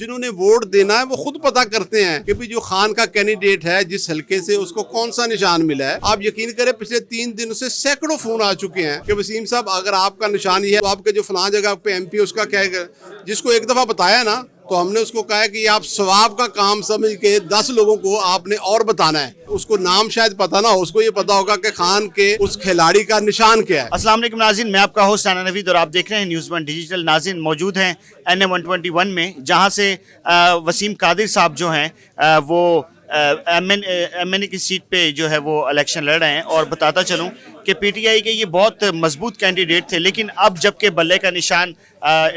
जिन्होंने वोट देना है वो खुद पता करते हैं कि भाई जो खान का कैंडिडेट है जिस हल्के से उसको कौन सा निशान मिला है। आप यकीन करें पिछले 3 दिनों से सैकड़ों फोन आ चुके हैं कि वसीम साहब अगर आपका निशान ये है तो आपके जो फलां जगह पे MP उसका क्या है। जिसको एक दफा बताया ना तो हमने उसको कहा कि आप सवाब का काम समझ के 10 लोगों को आपने और बताना है। उसको नाम शायद पता ना हो, उसको ये पता होगा कि खान के उस खिलाड़ी का निशान क्या है। अस्सलाम वालेकुम नाज़रीन, मैं आपका होस्ट राना नवीद और आप देख रहे हैं न्यूज़ 1 डिजिटल। नाज़रीन मौजूद हैं NM 121 में, जहां से वसीम कादिर साहब जो हैं वो MNA की सीट पे जो है वो इलेक्शन लड़ रहे हैं। और बताता चलूं कि PTI के ये बहुत मजबूत कैंडिडेट थे, लेकिन अब जबकि बल्ले का निशान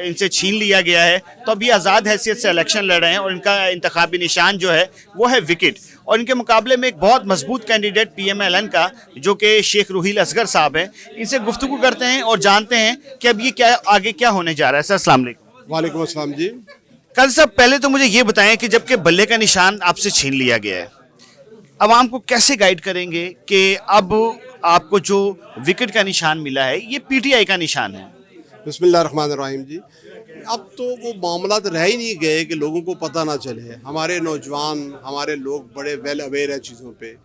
इनसे छीन लिया गया है तो अभी आज़ाद हैसियत से इलेक्शन लड़ रहे हैं और इनका इंतखाबी निशान जो है वो है विकेट। और इनके मुकाबले में एक बहुत मजबूत कैंडिडेट PMLN का जो कि शेख रुहील असगर साहब है, इनसे गुफ्तगू करते हैं और जानते हैं कि अब ये क्या आगे क्या होने जा रहा है। सर अस्सलाम वालेकुम। वालेकुम अस्सलाम जी। कल साहब पहले तो मुझे ये बताएं कि जबकि बल्ले का निशान आपसे छीन लिया गया है, अवाम को कैसे गाइड करेंगे कि अब आपको जो विकेट का निशान मिला है ये PTI का निशान है। बिस्मिल्लाहिर्रहमानिर्रहीम जी। अब तो वो मामला तो रह ही नहीं गए कि लोगों को पता ना चले। हमारे नौजवान हमारे लोग बड़े वेल अवेयर हैं चीज़ों पे।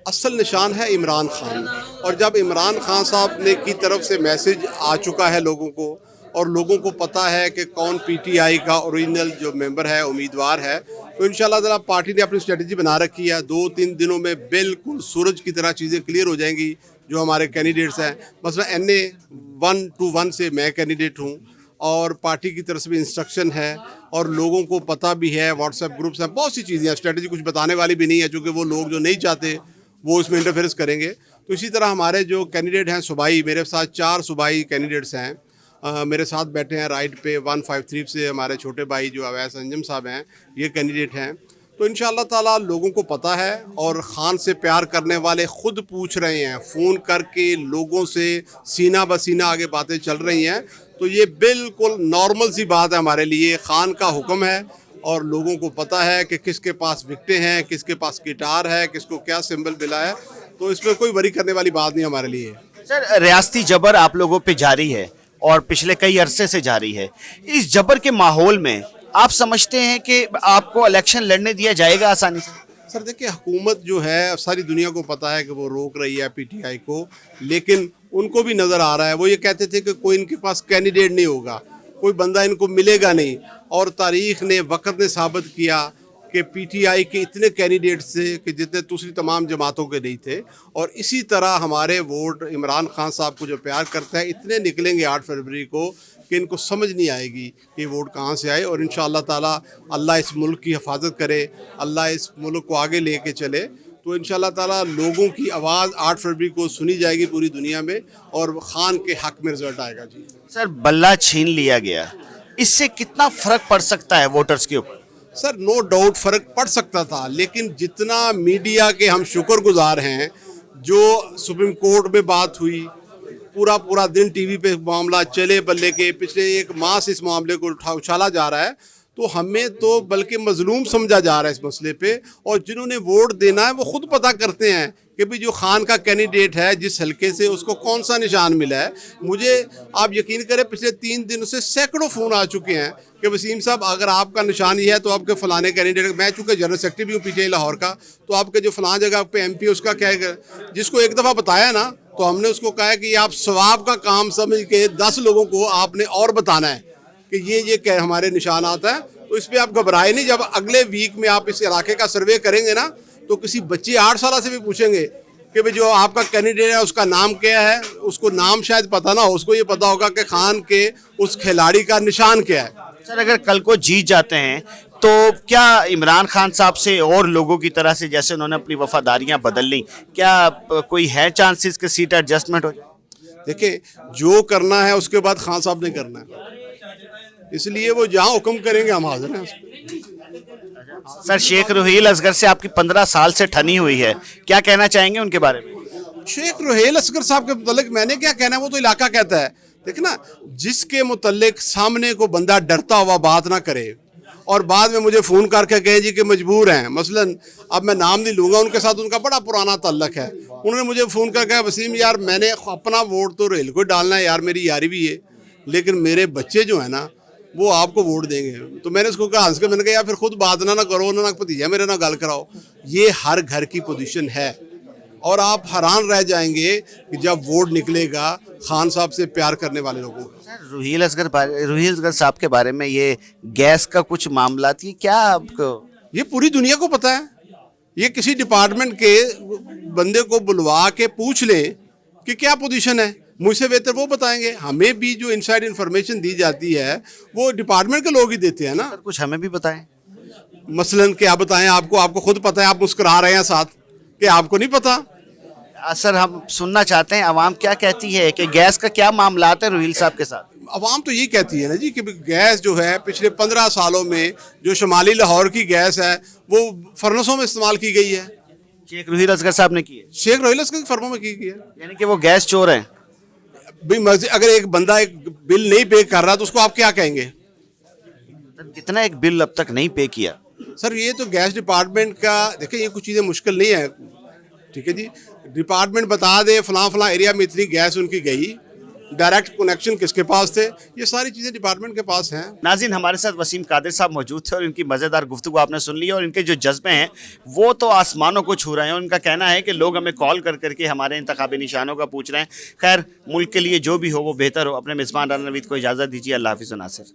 असल निशान है इमरान खान, और जब इमरान खान साहब ने की तरफ से मैसेज आ चुका है लोगों को और लोगों को पता है कि कौन PTI का ओरिजिनल जो मेंबर है उम्मीदवार है, तो इंशाल्लाह ताला पार्टी ने अपनी स्ट्रेटजी बना रखी है। 2-3 दिनों में बिल्कुल सूरज की तरह चीज़ें क्लियर हो जाएंगी। जो हमारे कैंडिडेट्स हैं, मसलन NA 121 से मैं कैंडिडेट हूँ और पार्टी की तरफ से भी इंस्ट्रक्शन है और लोगों को पता भी है, व्हाट्सएप ग्रुप्स हैं, बहुत सी चीज़ें हैं। स्ट्रेटजी कुछ बताने वाली भी नहीं है क्योंकि वो लोग जो नहीं चाहते वो उसमें इंटरफेरेंस करेंगे। तो इसी तरह हमारे जो कैंडिडेट हैं सूबाई, मेरे साथ 4 सूबाई कैंडिडेट्स हैं। मेरे साथ बैठे हैं राइट पे 153 से हमारे छोटे भाई जो अवैस अंजम साहब हैं, ये कैंडिडेट हैं। तो इंशाअल्लाह ताला लोगों को पता है और ख़ान से प्यार करने वाले ख़ुद पूछ रहे हैं, फ़ोन करके लोगों से सीना ब सीना आगे बातें चल रही हैं। तो ये बिल्कुल नॉर्मल सी बात है हमारे लिए। ख़ान का हुक्म है और लोगों को पता है कि किसके पास विकटें हैं, किसके पास गिटार है, किसको क्या सिंबल मिला है। तो इसमें कोई वरी करने वाली बात नहीं हमारे लिए। सर रियासती जबर आप लोगों पे जारी है और पिछले कई अरसे से जारी है। इस जबर के माहौल में आप समझते हैं कि आपको इलेक्शन लड़ने दिया जाएगा आसानी से? सर देखिए, हुकूमत जो है सारी दुनिया को पता है कि वो रोक रही है PTI को, लेकिन उनको भी नज़र आ रहा है। वो ये कहते थे कि कोई इनके पास कैंडिडेट नहीं होगा, कोई बंदा इनको मिलेगा नहीं, और तारीख़ ने वक़्त ने साबित किया कि PTI के इतने कैंडिडेट्स थे कि जितने दूसरी तमाम जमातों के नहीं थे। और इसी तरह हमारे वोट इमरान खान साहब को जो प्यार करता है इतने निकलेंगे 8 फरवरी को कि इनको समझ नहीं आएगी कि वोट कहाँ से आए। और इंशाअल्लाह ताला अल्लाह इस मुल्क की हिफाजत करे, अल्लाह इस मुल्क को आगे लेके चले, तो इंशाअल्लाह ताला लोगों की आवाज़ 8 फरवरी को सुनी जाएगी पूरी दुनिया में और ख़ान के हक़ में रिजल्ट आएगा। जी सर, बल्ला छीन लिया गया, इससे कितना फ़र्क पड़ सकता है वोटर्स के ऊपर? सर नो डाउट फ़र्क पड़ सकता था, लेकिन जितना मीडिया के हम शुक्रगुजार हैं, जो सुप्रीम कोर्ट में बात हुई, पूरा दिन TV पे मामला चले बल्ले के, पिछले 1 माह से इस मामले को उछाला जा रहा है, तो हमें तो बल्कि मजलूम समझा जा रहा है इस मसले पे। और जिन्होंने वोट देना है वो खुद पता करते हैं कि भाई जो खान का कैंडिडेट है जिस हल्के से उसको कौन सा निशान मिला है। मुझे आप यकीन करें पिछले 3 दिनों से सैकड़ों फ़ोन आ चुके हैं कि वसीम साहब अगर आपका निशान ही है तो आपके फ़लाने कैंडिडेट, मैं चूँकि जनरल सेक्रेटरी भी हूँ PTI लाहौर का, तो आपके जो फ़लाँ जगह पे MP उसका क्या है। जिसको एक दफ़ा बताया ना तो हमने उसको कहा कि आप सवाब का काम समझ के 10 लोगों को आपने और बताना है कि ये क्या हमारे निशान आता है। तो इस पर आप घबराए नहीं। जब अगले वीक में आप इस इलाके का सर्वे करेंगे ना तो किसी बच्चे 8 साल से भी पूछेंगे कि भाई जो आपका कैंडिडेट है उसका नाम क्या है। उसको नाम शायद पता ना हो, उसको ये पता होगा कि खान के उस खिलाड़ी का निशान क्या है। सर अगर कल को जीत जाते हैं तो क्या इमरान खान साहब से और लोगों की तरह से जैसे उन्होंने अपनी वफादारियां बदल ली, क्या कोई है चांसेस कि सीट एडजस्टमेंट हो जाए? देखिए, जो करना है उसके बाद खान साहब ने करना है, इसलिए वो जहाँ हुक्म करेंगे हम हाजिर हैं। सर शेख रुहील असगर से आपकी 15 साल से ठनी हुई है, क्या कहना चाहेंगे उनके बारे में? शेख रुहील असगर साहब के मुतल्लिक मैंने क्या कहना है, वो तो इलाका कहता है। देखना, जिसके मुतल्लिक सामने को बंदा डरता हुआ बात ना करे और बाद में मुझे फ़ोन करके कहे जी कि मजबूर हैं। मसलन अब मैं नाम नहीं लूँगा, उनके साथ उनका बड़ा पुराना ताल्लुक है। उन्होंने मुझे फ़ोन करके वसीम यार मैंने अपना वोट तो रेल को डालना है यार, मेरी यारी भी है, लेकिन मेरे बच्चे जो है ना वो आपको वोट देंगे। तो मैंने उसको कहा, हंस के मैंने कहा यार फिर खुद बात ना करो ना भतीजा मेरे ना गल कराओ। ये हर घर की पोजीशन है और आप हैरान रह जाएंगे कि जब वोट निकलेगा खान साहब से प्यार करने वाले लोगों का। रुहील असगर साहब के बारे में ये गैस का कुछ मामला थी क्या आपको? ये पूरी दुनिया को पता है। ये किसी डिपार्टमेंट के बंदे को बुलवा के पूछ लें कि क्या पोजीशन है, मुझसे बेहतर वो बताएंगे। हमें भी जो इनसाइड इंफॉर्मेशन दी जाती है वो डिपार्टमेंट के लोग ही देते हैं ना। सर कुछ हमें भी बताएं। मसलन क्या बताएं आपको, आपको खुद पता है, आप मुस्कुरा रहे हैं साथ कि आपको नहीं पता। सर हम सुनना चाहते हैं अवाम क्या कहती है कि गैस का क्या मामला है रुहील साहब के साथ? अवाम तो यही कहती है ना जी कि गैस जो है पिछले 15 सालों में जो शुमाली लाहौर की गैस है वो फर्नेसों में इस्तेमाल की गई है। शेख रुहील असगर साहब ने की है, शेख रोहिल असगर की फर्मों में की गई है। यानी कि वो गैस चोर हैं। भाई अगर एक बंदा एक बिल नहीं पे कर रहा तो उसको आप क्या कहेंगे? सर कितना एक बिल अब तक नहीं पे किया? सर ये तो गैस डिपार्टमेंट का, देखिए ये कुछ चीज़ें मुश्किल नहीं है, ठीक है जी। डिपार्टमेंट बता दे फलां फलां एरिया में इतनी गैस उनकी गई, डायरेक्ट कनेक्शन किसके पास थे, ये सारी चीज़ें डिपार्टमेंट के पास हैं। नाज़रीन हमारे साथ वसीम कादिर साहब मौजूद थे और इनकी मज़ेदार गुफ्तगू आपने सुन ली और इनके जो जज्बे हैं वो तो आसमानों को छू रहे हैं। उनका कहना है कि लोग हमें कॉल कर करके हमारे इंतखाबी निशानों का पूछ रहे हैं। खैर मुल्क के लिए जो भी हो वो बेहतर हो। अपने मेज़बान राना नवीद को इजाज़त दीजिए। अल्लाह हाफ़िज़ नासिर।